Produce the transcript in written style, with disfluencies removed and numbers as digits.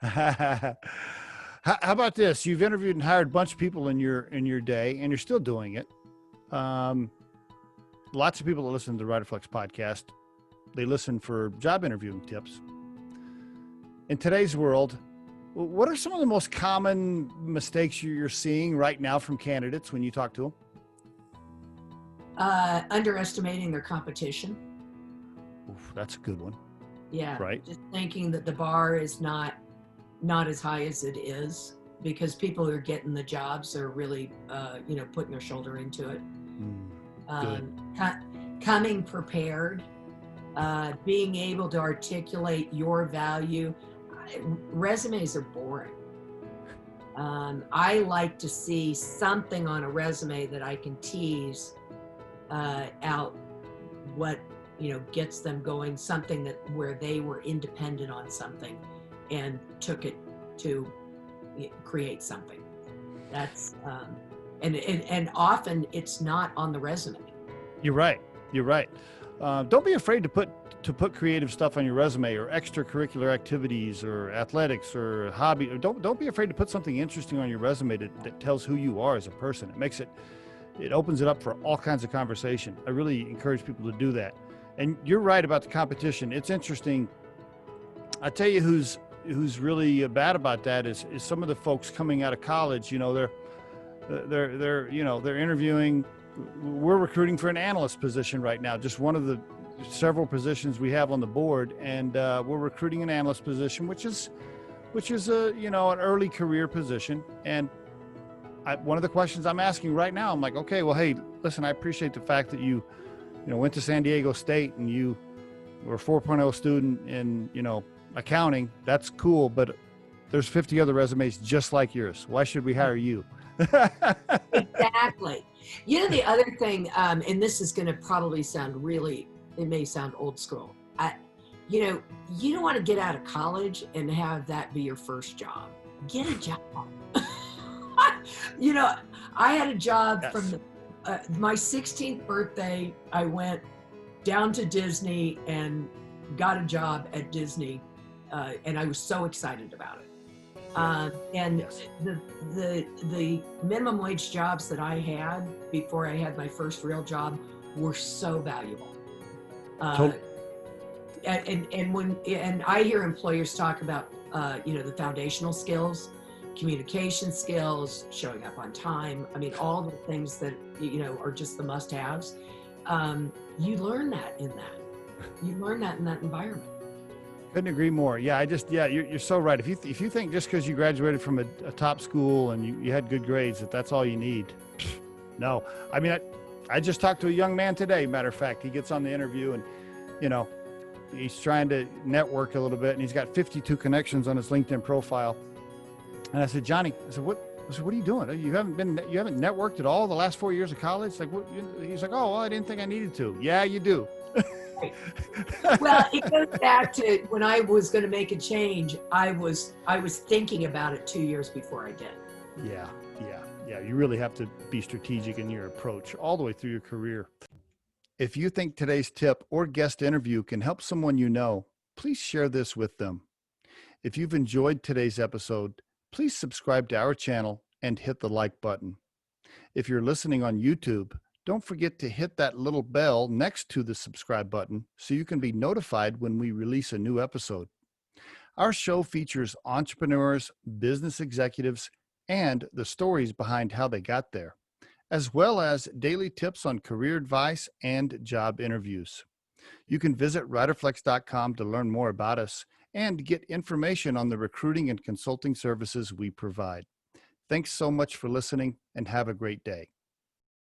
How about this? You've interviewed and hired a bunch of people in your day, and you're still doing it. Um, Lots of people that listen to the Riderflex podcast, they listen for job interviewing tips. In today's world, what are some of the most common mistakes you're seeing right now from candidates when you talk to them? Underestimating their competition. Oof, that's a good one. Yeah, Right. just thinking that the bar is not as high as it is, because people who are getting the jobs are really, putting their shoulder into it. Good. Coming prepared, being able to articulate your value. Resumes are boring. I like to see something on a resume that I can tease out what gets them going, something that where they were independent on something and took it to create something. That's and often it's not on the resume. You're right. You're right. Don't be afraid to put creative stuff on your resume, or extracurricular activities, or athletics, or hobby. Or don't be afraid to put something interesting on your resume that tells who you are as a person. It opens it up for all kinds of conversation. I really encourage people to do that. And you're right about the competition. It's interesting. I tell you who's really bad about that is some of the folks coming out of college. They're interviewing. We're recruiting for an analyst position right now, just one of the several positions we have on the board, and we're recruiting an analyst position, which is an early career position. And one of the questions I'm asking right now, I'm like, okay, well, hey, listen, I appreciate the fact that you went to San Diego State and you were a 4.0 student in accounting. That's cool, but there's 50 other resumes just like yours. Why should we hire you? Exactly. The other thing, and this is going to probably it may sound old school. You don't want to get out of college and have that be your first job. Get a job. I had a job. Yes. From my 16th birthday. I went down to Disney and got a job at Disney, and I was so excited about it. And yes. the minimum wage jobs that I had before I had my first real job were so valuable. And I hear employers talk about the foundational skills, communication skills, showing up on time. I mean, all the things that are just the must-haves. You learn that in that. You learn that in that environment. Couldn't agree more. Yeah, you're so right. If you think just because you graduated from a top school and you had good grades that's all you need, no. I mean, I just talked to a young man today. Matter of fact, he gets on the interview and he's trying to network a little bit, and he's got 52 connections on his LinkedIn profile. And I said, Johnny, what are you doing? You haven't networked at all the last 4 years of college? Like, what? He's like, oh, well, I didn't think I needed to. Yeah, you do. Well, it goes back to when I was going to make a change. I was thinking about it 2 years before I did. Yeah. You really have to be strategic in your approach all the way through your career. If you think today's tip or guest interview can help someone you know, please share this with them. If you've enjoyed today's episode, please subscribe to our channel and hit the like button. If you're listening on YouTube, don't forget to hit that little bell next to the subscribe button so you can be notified when we release a new episode. Our show features entrepreneurs, business executives, and the stories behind how they got there, as well as daily tips on career advice and job interviews. You can visit riderflex.com to learn more about us and get information on the recruiting and consulting services we provide. Thanks so much for listening, and have a great day.